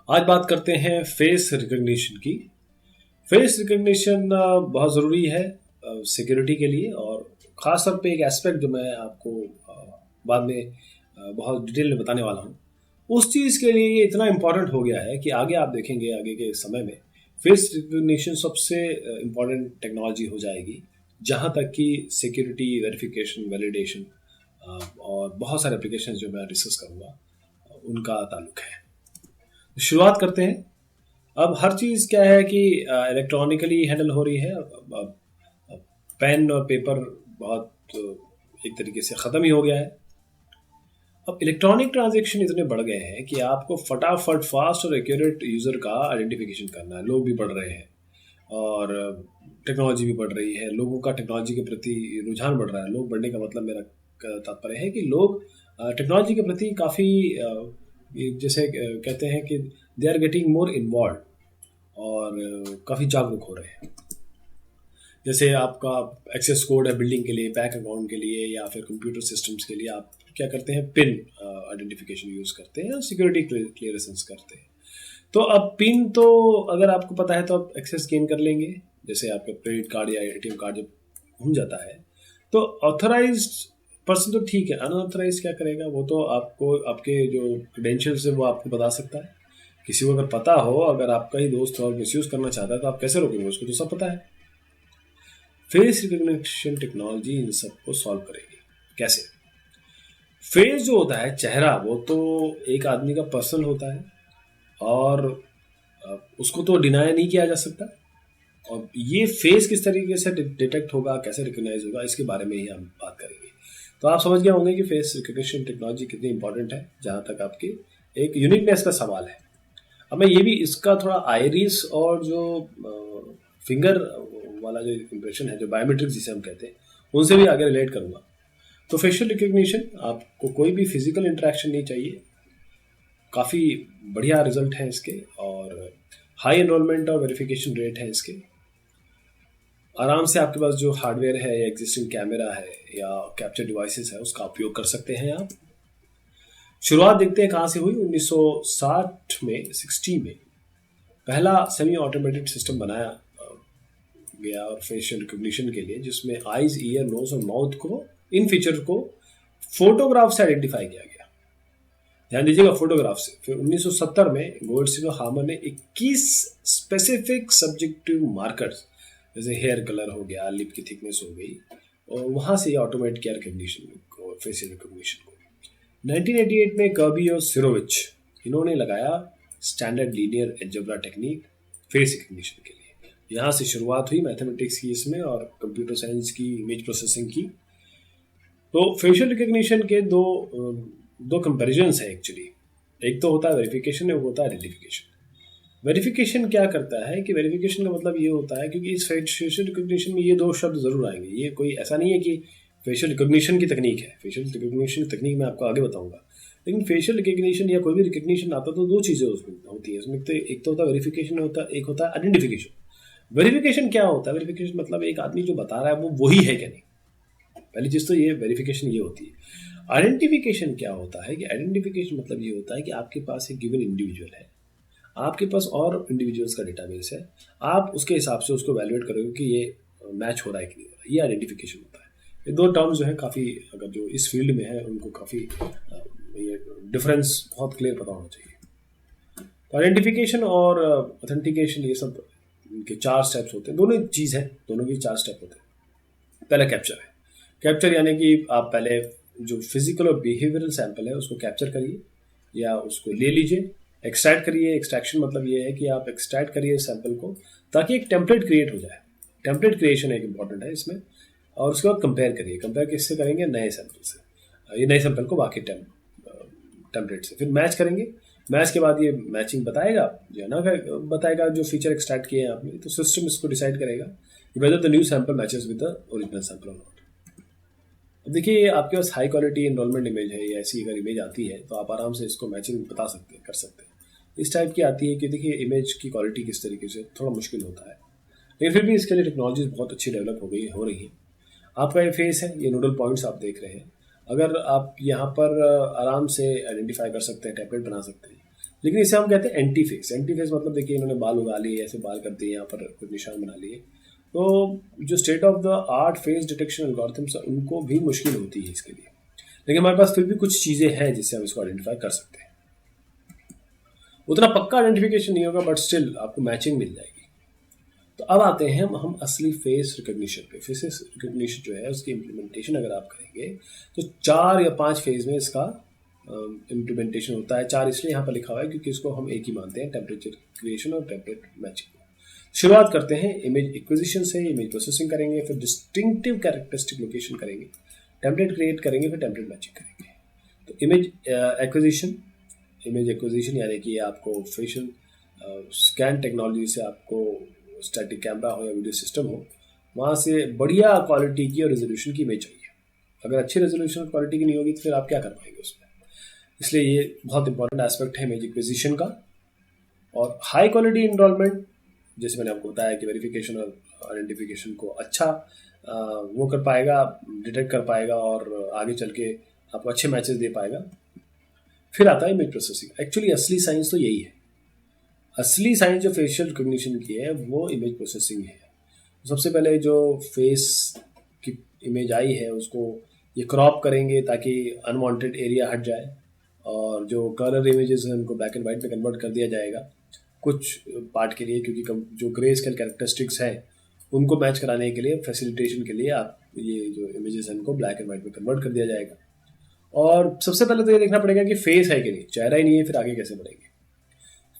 आज बात करते हैं फेस रिकग्निशन की। फेस रिकग्निशन बहुत ज़रूरी है सिक्योरिटी के लिए, और ख़ास तौर पे एक एस्पेक्ट जो मैं आपको बाद में बहुत डिटेल में बताने वाला हूँ, उस चीज़ के लिए ये इतना इम्पॉर्टेंट हो गया है कि आगे आप देखेंगे आगे के समय में फेस रिकग्निशन सबसे इम्पॉर्टेंट टेक्नोलॉजी हो जाएगी, जहाँ तक कि सिक्योरिटी वेरिफिकेशन वैलिडेशन और बहुत सारे एप्लीकेशन जो मैं डिस्कस करूँगा उनका ताल्लुक है। शुरुआत करते हैं। अब हर चीज़ क्या है कि इलेक्ट्रॉनिकली हैंडल हो रही है। अब पेन और पेपर बहुत एक तरीके से ख़त्म ही हो गया है। अब इलेक्ट्रॉनिक ट्रांजैक्शन इतने बढ़ गए हैं कि आपको फटाफट फास्ट और एक्यूरेट यूज़र का आइडेंटिफिकेशन करना है। लोग भी बढ़ रहे हैं और टेक्नोलॉजी भी बढ़ रही है, लोगों का टेक्नोलॉजी के प्रति रुझान बढ़ रहा है। लोग बढ़ने का मतलब मेरा तात्पर्य है कि लोग टेक्नोलॉजी के प्रति काफ़ी जैसे कहते हैं कि they are getting more involve और काफ़ी जागरूक हो रहे हैं। जैसे आपका एक्सेस कोड है बिल्डिंग के लिए, बैंक अकाउंट के लिए या फिर कंप्यूटर सिस्टम्स के लिए, आप क्या करते हैं, पिन आइडेंटिफिकेशन यूज़ करते हैं और सिक्योरिटी क्लियरेंस करते हैं। तो अब पिन तो अगर आपको पता है तो आप एक्सेस गेन कर लेंगे। जैसे आपका क्रेडिट कार्ड या एटीएम कार्ड जब घूम जाता है तो ऑथराइज्ड पर्सन तो ठीक है, अनऑथराइज क्या करेगा? वो तो आपको आपके जो क्रेडेंशियल्स है वो आपको बता सकता है। किसी को अगर पता हो, अगर आपका ही दोस्त और मिसयूज़ करना चाहता है तो आप कैसे रोकेंगे? उसको तो सब पता है। फेस रिकग्निशन टेक्नोलॉजी इन सबको सॉल्व करेगी। कैसे? फेस जो होता है, चेहरा, वो तो एक आदमी का पर्सनल होता है और उसको तो डिनाई नहीं किया जा सकता। और ये फेस किस तरीके से डिटेक्ट होगा, कैसे रिकग्नाइज होगा, इसके बारे में ही हम बात करेंगे। तो आप समझ गए होंगे कि फेस रिकग्निशन टेक्नोलॉजी कितनी इंपॉर्टेंट है, जहाँ तक आपकी एक यूनिकनेस का सवाल है। अब मैं ये भी इसका थोड़ा आइरिस और जो फिंगर वाला जो इंप्रेशन है, जो बायोमेट्रिक्स जिसे हम कहते हैं, उनसे भी आगे रिलेट करूँगा। तो फेशियल रिकग्निशन, आपको कोई भी फिजिकल इंटरेक्शन नहीं चाहिए, काफ़ी बढ़िया रिजल्ट है इसके, और हाई एनरोलमेंट और वेरिफिकेशन रेट है इसके। आराम से आपके पास जो हार्डवेयर है या एग्जिस्टिंग कैमरा है या कैप्चर डिवाइसेस है, उसका उपयोग कर सकते हैं आप। शुरुआत देखते हैं कहाँ से हुई। 1960 में 60 में पहला सेमी ऑटोमेटेड सिस्टम बनाया गया और फेशियल रिकग्निशन के लिए, जिसमें आईज, ईयर, नोज और माउथ को, इन फीचर को फोटोग्राफ से आइडेंटिफाई किया गया। ध्यान दीजिएगा, फोटोग्राफ से। फिर 1970 में गोल्डस्टीन और हामर ने 21 स्पेसिफिक सब्जेक्टिव मार्कर्स, जैसे हेयर कलर हो गया, लिप की थिकनेस हो गई, और वहाँ से ये ऑटोमेट किया रिकग्निशन को, फेशियल रिकग्निशन को। 1988 में कर्बी और सिरोविच, इन्होंने लगाया standard linear algebra technique face recognition के लिए। यहाँ से शुरुआत हुई मैथमेटिक्स की इसमें और कंप्यूटर साइंस की, इमेज प्रोसेसिंग की। तो फेशियल रिकग्निशन के दो कंपेरिजन्स हैं एक्चुअली। एक तो होता है वेरिफिकेशन, एक होता है आइडेंटिफिकेशन। वेरिफिकेशन क्या करता है कि वेरिफिकेशन का मतलब ये होता है, क्योंकि इस फेशियल रिकग्निशन में ये दो शब्द जरूर आएंगे। ये कोई ऐसा नहीं है कि फेशियल रिकग्निशन की तकनीक है, फेशियल रिकग्निशन की तकनीक मैं आपको आगे बताऊंगा। लेकिन फेशियल रिकग्निशन या कोई भी रिकग्निशन आता तो दो चीज़ें उसमें होती है। इसमें तो एक तो होता है वेरिफिकेशन, होता है एक होता है आइडेंटिफिकेशन। वेरिफिकेशन क्या होता है? वेरिफिकेशन मतलब एक आदमी जो बता रहा है वो वही है क्या नहीं। पहली चीज़ तो ये वेरिफिकेशन ये होती है। आइडेंटिफिकेशन क्या होता है कि आइडेंटिफिकेशन मतलब ये होता है कि आपके पास एक गिवन इंडिविजुअल है, आपके पास और इंडिविजुअल्स का डेटाबेस है, आप उसके हिसाब से उसको वैल्यूएट करोगे कि ये मैच हो रहा है कि नहीं हो रहा है। ये आइडेंटिफिकेशन होता है। ये दो टर्म्स जो है काफ़ी, अगर जो इस फील्ड में है उनको काफ़ी ये डिफरेंस बहुत क्लियर पता होना चाहिए। तो आइडेंटिफिकेशन और ऑथेंटिकेशन, ये सब इनके 4 स्टेप्स होते हैं। दोनों चीज़ है, दोनों के 4 स्टेप होते हैं। पहला कैप्चर है। कैप्चर यानी कि आप पहले जो फिजिकल और बिहेवियरल सैंपल है उसको कैप्चर करिए या उसको ले लीजिए, एक्सट्रैक्ट करिए। एक्सट्रैक्शन मतलब ये है कि आप एक्सट्रैक्ट करिए सैंपल को, ताकि एक टेम्पलेट क्रिएट हो जाए। टेम्पलेट क्रिएशन एक इंपॉर्टेंट है इसमें। और उसके बाद कंपेयर करिए। कंपेयर किससे करेंगे? नए सैंपल से। ये नए सैंपल को बाकी टेम्पलेट से फिर मैच करेंगे। मैच के बाद ये मैचिंग बताएगा या ना बताएगा, जो फीचर एक्सट्रैक्ट किए हैं आपने, तो सिस्टम इसको डिसाइड करेगा कि whether the new sample matches with the original sample और नॉट। अब देखिए, आपके पास हाई क्वालिटी एनरोलमेंट इमेज है या ऐसी अगर इमेज आती है तो आप आराम से इसको मैचिंग बता सकते हैं, कर सकते हैं। इस टाइप की आती है कि देखिए इमेज की क्वालिटी किस तरीके से, थोड़ा मुश्किल होता है, लेकिन फिर भी इसके लिए टेक्नोलॉजीज बहुत अच्छी डेवलप हो रही है। आपका ये फेस है, ये नोडल पॉइंट्स आप देख रहे हैं। अगर आप यहाँ पर आराम से आइडेंटिफाई कर सकते हैं, टेम्पलेट बना सकते हैं, लेकिन इसे हम कहते हैं एंटी फेस। एंटी फेस मतलब देखिए इन्होंने बाल उगा लिए, ऐसे बाल कर दिए, यहाँ पर कुछ निशान बना लिए। तो जो state of the art face detection algorithms उनको भी मुश्किल होती है इसके लिए, लेकिन हमारे पास फिर भी कुछ चीज़ें हैं जिससे हम इसको आइडेंटिफाई कर सकते हैं। उतना पक्का आइडेंटिफिकेशन नहीं होगा बट स्टिल आपको मैचिंग मिल जाएगी। तो अब आते हैं हम असली फेस रिकग्निशन पे। फेस रिकग्निशन जो है उसकी इम्प्लीमेंटेशन अगर आप करेंगे तो 4 या 5 फेज में इसका इम्प्लीमेंटेशन होता है। 4 इसलिए यहाँ पर लिखा हुआ है क्योंकि इसको हम एक ही मानते हैं, टेम्परेचर क्रिएशन और टेम्परेट मैचिंग। शुरुआत करते हैं इमेज एक्विजिशन से। इमेज प्रोसेसिंग करेंगे, फिर डिस्टिंक्टिव कैरेक्टरिस्टिक लोकेशन करेंगे, टेम्पलेट क्रिएट करेंगे, फिर टेम्पलेट मैचिंग करेंगे। तो इमेज एक्विजिशन यानी कि आपको फेशियल स्कैन टेक्नोलॉजी से आपको स्टैटिक कैमरा हो या वीडियो सिस्टम हो, वहाँ से बढ़िया क्वालिटी की और रेजोल्यूशन की इमेज चाहिए। अगर अच्छी रेजोल्यूशन क्वालिटी की नहीं होगी तो फिर आप क्या कर पाएंगे उसमें। इसलिए ये बहुत इंपॉर्टेंट एस्पेक्ट है इमेज एक्विजिशन का। और हाई क्वालिटी इनरोलमेंट, जैसे मैंने आपको बताया कि वेरिफिकेशन और आइडेंटिफिकेशन को अच्छा वो कर पाएगा, डिटेक्ट कर पाएगा और आगे चल के आपको अच्छे मैचेस दे पाएगा। फिर आता है इमेज प्रोसेसिंग। एक्चुअली असली साइंस तो यही है। असली साइंस जो फेशियल रिकग्निशन की है वो इमेज प्रोसेसिंग है। सबसे पहले जो फेस की इमेज आई है उसको ये क्रॉप करेंगे ताकि अनवांटेड एरिया हट जाए, और जो कलर इमेजेस हैं उनको ब्लैक एंड वाइट में कन्वर्ट कर दिया जाएगा कुछ पार्ट के लिए, क्योंकि जो ग्रे स्केल कैरेक्टरिस्टिक्स हैं उनको मैच कराने के लिए, फैसिलिटेशन के लिए आप ये जो इमेजेस हैं उनको ब्लैक एंड वाइट में कन्वर्ट कर दिया जाएगा। और सबसे पहले तो ये देखना पड़ेगा कि फेस है कि नहीं, चेहरा ही नहीं है फिर आगे कैसे बढ़ेंगे।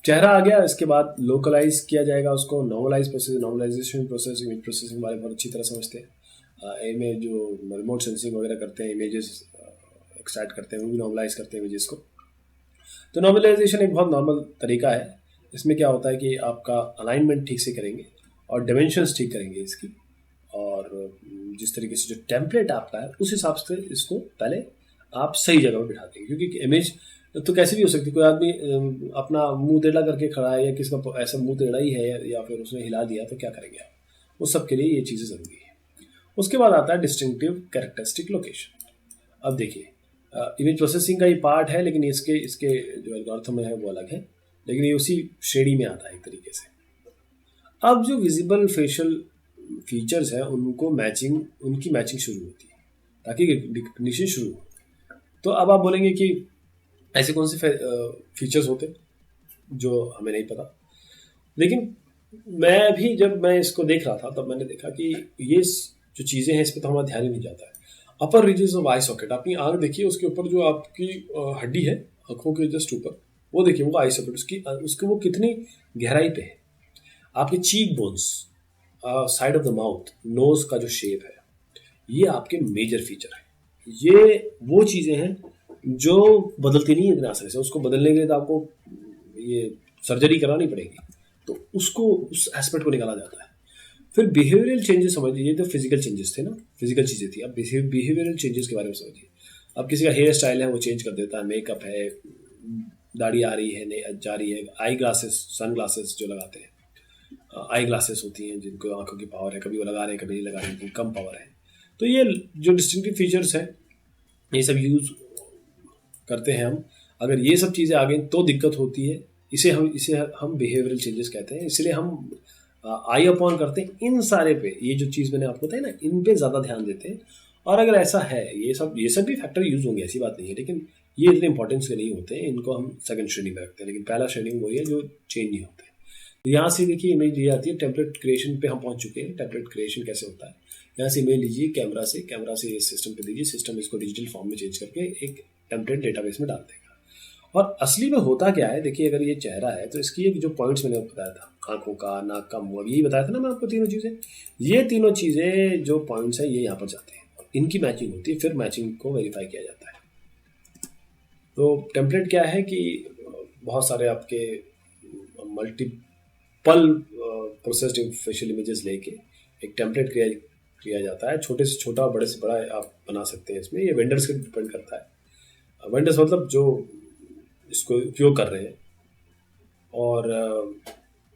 चेहरा आ गया, इसके बाद लोकलाइज किया जाएगा उसको, normalise process, normalisation process, image processing वाले बहुत अच्छी तरह समझते हैं। इमेज जो रिमोट सेंसिंग वगैरह करते हैं, इमेजेस एक्सट्रैक्ट करते हैं, वो भी नॉर्मलाइज करते हैं इमेजेस को। तो नॉर्मलाइजेशन एक बहुत नॉर्मल तरीका है। इसमें क्या होता है कि आपका अलाइनमेंट ठीक से करेंगे और डायमेंशंस ठीक करेंगे इसकी, और जिस तरीके से जो टेम्पलेट आपका है उस हिसाब से इसको पहले आप सही जगह पर बिठा देंगे। क्योंकि इमेज तो कैसे भी हो सकती है, कोई आदमी अपना मुंह टेढ़ा करके खड़ा है या किसका ऐसा मुंह टेढ़ा ही है या फिर उसने हिला दिया, तो क्या करेंगे आप। उस सब के लिए ये चीज़ें ज़रूरी है। उसके बाद आता है डिस्टिंक्टिव कैरेक्टरिस्टिक लोकेशन। अब देखिए इमेज प्रोसेसिंग का ही पार्ट है, लेकिन इसके जो एल्गोरिथम है वो अलग है, लेकिन ये उसी श्रेणी में आता है एक तरीके से। अब जो विजिबल फेशियल फीचर्स हैं उनकी मैचिंग शुरू होती है ताकि रिकग्निशन शुरू हो। तो अब आप बोलेंगे कि ऐसे कौन से फीचर्स होते जो हमें नहीं पता, लेकिन जब मैं इसको देख रहा था तब मैंने देखा कि ये जो चीज़ें हैं इस पर तो हमारा ध्यान ही नहीं जाता है। अपर रीजन्स ऑफ आई सॉकेट, अपनी आंख देखिए, उसके ऊपर जो आपकी हड्डी है आंखों के जस्ट ऊपर, वो देखिए, वो आई सॉकेट, उसकी वो कितनी गहराई पे है। आपके cheekbones, side of the mouth, nose का जो शेप है, ये आपके मेजर फीचर है। ये वो चीज़ें हैं जो बदलती नहीं है इतने आसानी से। उसको बदलने के लिए तो आपको ये सर्जरी करानी पड़ेगी, तो उसको उस एस्पेक्ट को निकाला जाता है। फिर बिहेवियरल चेंजेस समझ लीजिए, तो फिजिकल चेंजेस थे ना, फिजिकल चीज़ें थी। अब बिहेवियरल चेंजेस के बारे में समझिए। अब किसी का हेयर स्टाइल है वो चेंज कर देता है, मेकअप है, दाढ़ी आ रही है नहीं जा रही है, आई ग्लासेस, सन ग्लासेस जो लगाते हैं, आई ग्लासेस होती हैं जिनको आंखों की पावर है, कभी वो लगा रहे हैं कभी नहीं लगा रहे हैं, कम पावर है। तो ये जो डिस्टिंक्टिव फीचर्स हैं ये सब यूज़ करते हैं हम। अगर ये सब चीज़ें आ गई तो दिक्कत होती है। इसे हम बिहेवियरल चेंजेस कहते हैं। इसलिए हम आई अपॉन करते हैं इन सारे पे। ये जो चीज़ मैंने आपको बताई ना, इन पे ज़्यादा ध्यान देते हैं। और अगर ऐसा है, ये सब भी फैक्टर यूज़ होंगे, ऐसी बात नहीं है, लेकिन ये इतने इंपॉर्टेंस के नहीं होते हैं। इनको हम सेकंड श्रेणी में रखते हैं, लेकिन पहला श्रेणी वही है जो चेंज नहीं होते। तो यहाँ से देखिए इमेज दी जाती है। टेम्पलेट क्रिएशन पे हम पहुँच चुके हैं। टेम्पलेट क्रिएशन कैसे होता है, यहाँ से इमेज लीजिए, कैमरा से इस सिस्टम पे दीजिए, सिस्टम इसको डिजिटल फॉर्म में चेंज करके एक टेम्पलेट डेटाबेस में डाल देगा। और असली में होता क्या है, देखिए, अगर ये चेहरा है तो इसकी एक जो पॉइंट्स मैंने बताया था, आंखों का, नाक का, मुंह, यही बताया था ना मैं आपको, तीनों चीज़ें, ये तीनों चीज़ें जो पॉइंट्स हैं ये यहाँ पर जाते हैं, इनकी मैचिंग होती है, फिर मैचिंग को वेरीफाई किया जाता है। तो टेम्पलेट क्या है कि बहुत सारे आपके मल्टीपल प्रोसेस्ड फेशियल इमेजेस लेके एक टेम्पलेट किया जाता है। छोटे से छोटा, बड़े से बड़ा आप बना सकते हैं इसमें। ये वेंडर्स के डिपेंड करता है। वेंडर्स मतलब जो इसको उपयोग कर रहे हैं। और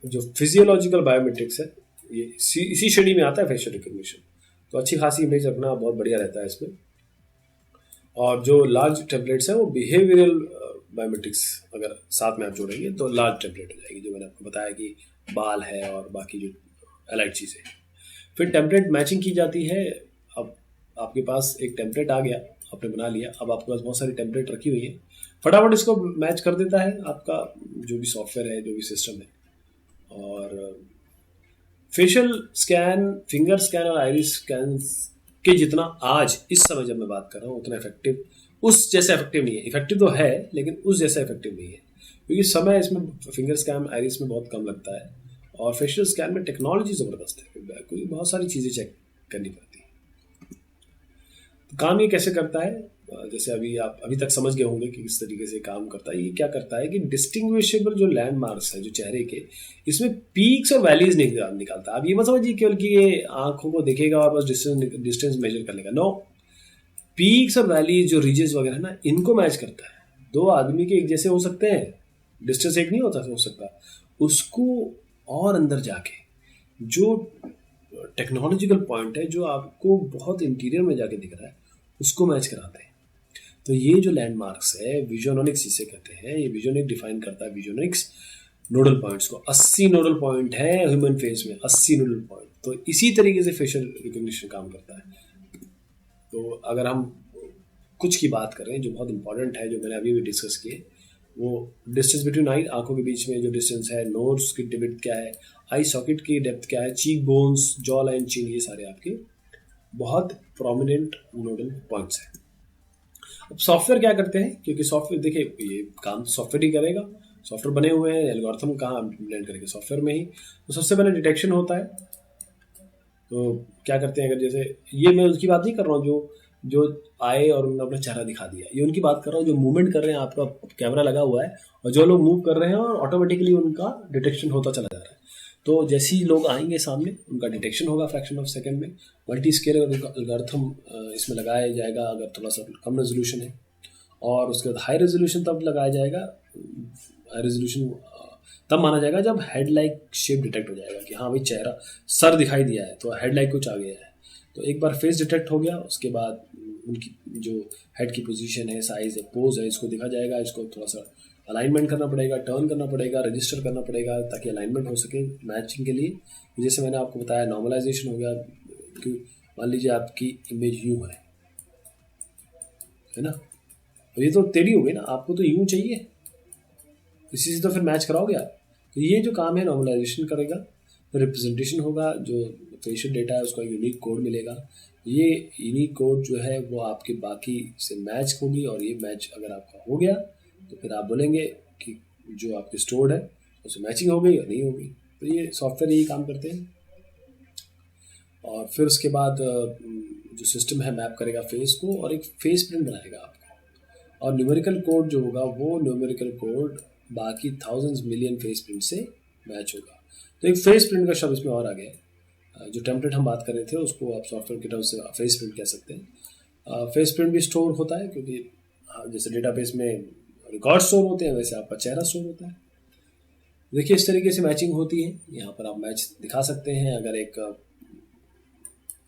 जो फिजियोलॉजिकल बायोमेट्रिक्स है ये इसी श्रेणी में आता है, फेशियल रिकग्निशन। तो अच्छी खासी इमेज रखना बहुत बढ़िया रहता है इसमें। और जो लार्ज टेम्पलेट्स हैं वो बिहेवियरल बायोमेट्रिक्स अगर साथ में आप जोड़ेंगे तो लार्ज टेम्पलेट हो जाएगी, जो मैंने आपको बताया कि बाल है और बाकी जो अलाइड चीज़ें हैं। फिर टेम्पलेट मैचिंग की जाती है। अब आपके पास एक टेम्पलेट आ गया, आपने बना लिया, अब आपके पास बहुत सारी टेम्पलेट रखी हुई है, फटाफट इसको मैच कर देता है आपका जो भी सॉफ्टवेयर है, जो भी सिस्टम है। और फेशियल स्कैन, फिंगर स्कैन और आइरिस स्कैन के जितना आज इस समय जब मैं बात कर रहा हूँ उतना इफेक्टिव, उस जैसा इफेक्टिव नहीं है। इफेक्टिव तो है लेकिन उस जैसा इफेक्टिव नहीं है, क्योंकि समय इसमें फिंगर स्कैन आइरिस में बहुत कम लगता है और फेशियल स्कैन में टेक्नोलॉजी ज़बरदस्त है, क्योंकि बहुत सारी चीज़ें चेक करनी पड़ती है। तो काम ये कैसे करता है, जैसे अभी आप अभी तक समझ गए होंगे कि किस तरीके से काम करता है। ये क्या करता है कि डिस्टिंग्विशेबल जो लैंडमार्क्स है जो चेहरे के, इसमें पीक्स और वैलीज निकालता है। आप ये मत समझिए केवल कि ये आंखों को देखेगा और बस डिस्टेंस मेजर कर लेगा। नो, पीक्स और वैलीज जो रीजेस वगैरह है ना, इनको मैच करता है। दो आदमी के एक जैसे हो सकते हैं, डिस्टेंस एक नहीं होता हो सकता, उसको और अंदर जाके जो टेक्नोलॉजिकल पॉइंट है जो आपको बहुत इंटीरियर में जाके दिख रहा है, उसको मैच कराते हैं। तो ये जो लैंडमार्क्स है, विजोनोनिक्स जिसे कहते हैं, ये विजोनिक डिफाइन करता है विजोनिक्स नोडल पॉइंट्स को। 80 नोडल पॉइंट है ह्यूमन फेस में, 80 नोडल पॉइंट। तो इसी तरीके से फेशियल रिकग्निशन काम करता है। तो अगर हम कुछ की बात करें जो बहुत इंपॉर्टेंट है, जो मैंने अभी भी डिस्कस किए, वो डिस्टेंस बिटवीन आई, आंखों के बीच में जो डिस्टेंस है, नोड्स की डेप्थ क्या है, आई सॉकेट की डेप्थ क्या है, चीक बोन्स, जॉ लाइन, चिन, ये सारे आपके बहुत प्रोमिनेंट नोडल पॉइंट्स हैं। अब सॉफ्टवेयर क्या करते हैं, क्योंकि सॉफ्टवेयर देखिए ये काम सॉफ्टवेयर ही करेगा, सॉफ्टवेयर बने हुए हैं, एल्गोरिथम कहाँ इम्प्लीमेंट करेंगे, सॉफ्टवेयर में ही। तो सबसे पहले डिटेक्शन होता है। तो क्या करते हैं, अगर जैसे ये मैं उसकी बात नहीं कर रहा हूँ जो जो आए और उन्होंने अपना चेहरा दिखा दिया, ये उनकी बात कर रहा हूँ जो मूवमेंट कर रहे हैं, आपका कैमरा लगा हुआ है और जो लोग मूव कर रहे हैं और ऑटोमेटिकली उनका डिटेक्शन होता चला जा रहा है। तो जैसे ही लोग आएंगे सामने, उनका डिटेक्शन होगा फ्रैक्शन ऑफ सेकंड में। मल्टी स्केल एल्गोरिथम इसमें लगाया जाएगा अगर थोड़ा सा कम रेजोल्यूशन है, और उसके बाद हाई रेजोल्यूशन तब लगाया जाएगा। हाई रेजोल्यूशन तब माना जाएगा जब हेड लाइक शेप डिटेक्ट हो जाएगा कि हाँ भाई चेहरा, सर दिखाई दिया है तो हेड लाइक कुछ आ गया है। तो एक बार फेस डिटेक्ट हो गया, उसके बाद उनकी जो हेड की पोजीशन है, साइज है, पोज है, इसको देखा जाएगा। इसको थोड़ा सा अलाइनमेंट करना पड़ेगा, टर्न करना पड़ेगा, रजिस्टर करना पड़ेगा ताकि अलाइनमेंट हो सके मैचिंग के लिए। जैसे मैंने आपको बताया नॉर्मलाइजेशन हो गया कि मान लीजिए आपकी इमेज यूँ है ना, तो ये तो टेढ़ी हो गई ना, आपको तो यूँ चाहिए, इसी से तो फिर मैच कराओगे आप। तो ये जो काम है नॉर्मलाइजेशन करेगा, तो रिप्रेजेंटेशन होगा, जो फेशियल डेटा है उसका यूनिक कोड मिलेगा। ये यूनिक कोड जो है वो आपके बाकी से मैच होगी, और ये मैच अगर आपका हो गया तो फिर आप बोलेंगे कि जो आपके स्टोर्ड है उससे मैचिंग हो गई या नहीं होगी। तो ये सॉफ्टवेयर यही काम करते हैं। और फिर उसके बाद जो सिस्टम है मैप करेगा फेस को और एक फेस प्रिंट बनाएगा आपको, और न्यूमेरिकल कोड जो होगा वो न्यूमेरिकल कोड बाकी थाउजेंड्स मिलियन फेस प्रिंट से मैच होगा। तो एक फेस प्रिंट का शब्द इसमें और आ गया है। जो टेम्पलेट हम बात कर रहे थे उसको आप सॉफ्टवेयर की तरफ से फेस प्रिंट कह सकते हैं। फेस प्रिंट भी स्टोर होता है, क्योंकि जैसे डेटाबेस में रिकॉर्ड स्टोर होते हैं वैसे आपका चेहरा स्टोर होता है। देखिए इस तरीके से मैचिंग होती है। यहाँ पर आप मैच दिखा सकते हैं। अगर एक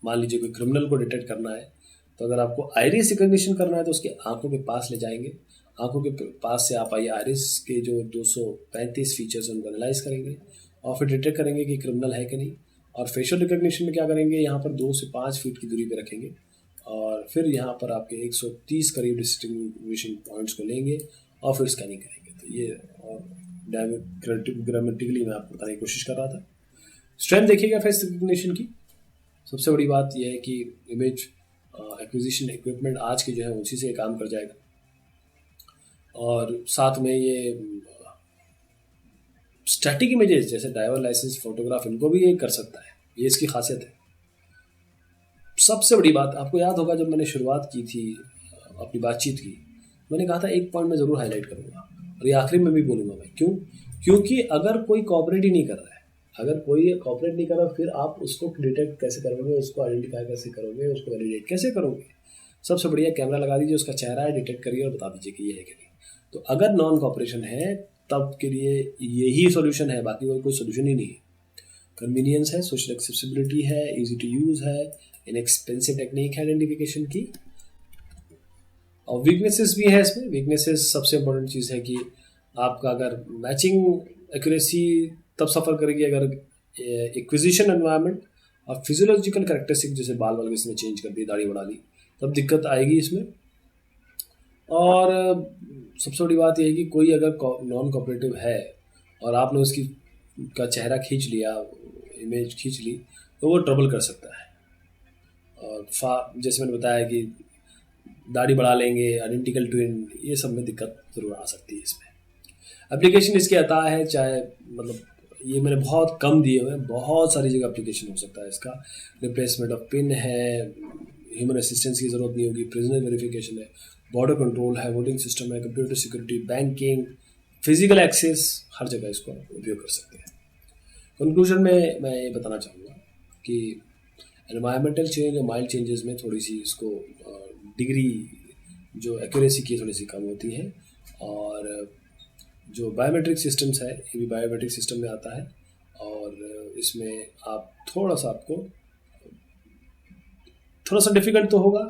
मान लीजिए कोई क्रिमिनल को डिटेक्ट करना है, तो अगर आपको आइरिस रिकग्निशन करना है तो उसके आंखों के पास ले जाएंगे, आंखों के पास से आप आइए आइरिस के जो 235 फीचर्स हैं उनको एनालाइज करेंगे और फिर डिटेक्ट करेंगे कि क्रिमिनल है कि नहीं। और फेशियल रिकग्निशन में क्या करेंगे, यहाँ पर 2 से 5 फीट की दूरी पे रखेंगे और फिर यहाँ पर आपके 130 करीब डिस्टिंग्विशिंग पॉइंट्स को लेंगे और फिर स्कैनिंग करेंगे। तो ये और ग्रामेटिकली मैं आपको बताने की कोशिश कर रहा था। स्ट्रेंथ देखिएगा फेस रिकग्निशन की। सबसे बड़ी बात यह है कि इमेज एक्विजिशन इक्विपमेंट आज के जो है उसी से काम कर जाएगा, और साथ में ये स्टैटिक इमेजेस जैसे ड्राइवर लाइसेंस, फोटोग्राफ, इनको भी ये कर सकता है। ये इसकी खासियत है। सबसे बड़ी बात आपको याद होगा जब मैंने शुरुआत की थी अपनी बातचीत की, मैंने कहा था एक पॉइंट मैं ज़रूर हाईलाइट करूँगा और ये आखिरी में भी बोलूँगा मैं। क्यों? क्योंकि अगर कोई कॉपरेट ही नहीं कर रहा है, अगर कोई कॉपरेट नहीं कर रहा, फिर आप उसको डिटेक्ट कैसे करोगे, उसको आइडेंटिफाई कैसे करोगे, उसको वैलिडेट कैसे करोगे? सबसे बढ़िया कैमरा लगा दीजिए, उसका चेहरा है, डिटेक्ट करिए और बता दीजिए कि ये है कि नहीं। तो अगर नॉन कॉपरेशन है तब के लिए यही सोल्यूशन है, बाकी कोई सोल्यूशन ही नहीं है। कन्वीनियंस है, सोशल एक्सेसिबिलिटी है, इजी टू यूज़ है, इनएक्सपेंसिव टेक्निक है आइडेंटिफिकेशन की, और वीकनेसेस भी है इसमें। वीकनेसेस सबसे इम्पोर्टेंट चीज़ है कि आपका अगर मैचिंग एक्यूरेसी तब सफ़र करेगी अगर एक्विजिशन एनवायरनमेंट और फिजियोलॉजिकल कैरेक्टरिस्टिक, जैसे बाल वाल किसी ने चेंज कर दी, दाढ़ी बढ़ा ली, तब दिक्कत आएगी इसमें। और सबसे बड़ी बात यह है कि कोई अगर नॉन कोऑपरेटिव है और आपने उसकी का चेहरा खींच लिया, इमेज खींच ली, तो वो ट्रबल कर सकता है। और जैसे मैंने बताया कि दाढ़ी बढ़ा लेंगे, आइडेंटिकल ट्विन, ये सब में दिक्कत ज़रूर आ सकती है इसमें। एप्लीकेशन इसके अता है, चाहे मतलब ये मैंने बहुत कम दिए हुए हैं, बहुत सारी जगह एप्लीकेशन हो सकता है इसका। रिप्लेसमेंट ऑफ पिन है, ह्यूमन असिस्टेंस की ज़रूरत नहीं होगी, प्रिजनर वेरिफिकेशन है, बॉर्डर कंट्रोल है, वोटिंग सिस्टम है, computer security, banking, physical access, हर जगह इसको उपयोग कर सकते हैं। कंक्लूजन में मैं ये बताना चाहूँगा कि एनवायरमेंटल चेंज और माइल्ड चेंजेस में थोड़ी सी इसको डिग्री जो एक्यूरेसी की थोड़ी सी कम होती है। और जो बायोमेट्रिक सिस्टम्स है, ये भी बायोमेट्रिक सिस्टम में आता है, और इसमें आप थोड़ा सा डिफ़िकल्ट तो होगा,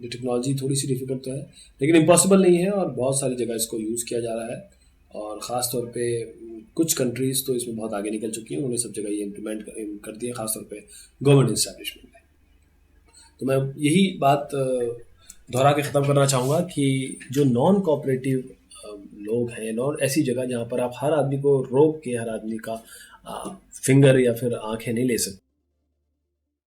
टेक्नोलॉजी थोड़ी सी डिफ़िकल्ट तो है, लेकिन इम्पॉसिबल नहीं है, और बहुत सारी जगह इसको यूज़ किया जा रहा है। और ख़ास तौर पे कुछ कंट्रीज़ तो इसमें बहुत आगे निकल चुकी हैं, उन्होंने सब जगह ये इम्प्लीमेंट कर दिया, ख़ास तौर पे गवर्नमेंट इस्टेब्लिशमेंट में। तो मैं यही बात दोहरा के ख़त्म करना चाहूँगा कि जो नॉन कोऑपरेटिव लोग हैं, नॉन ऐसी जगह जहाँ पर आप हर आदमी को रोक के हर आदमी का फिंगर या फिर आंखें नहीं ले सकते।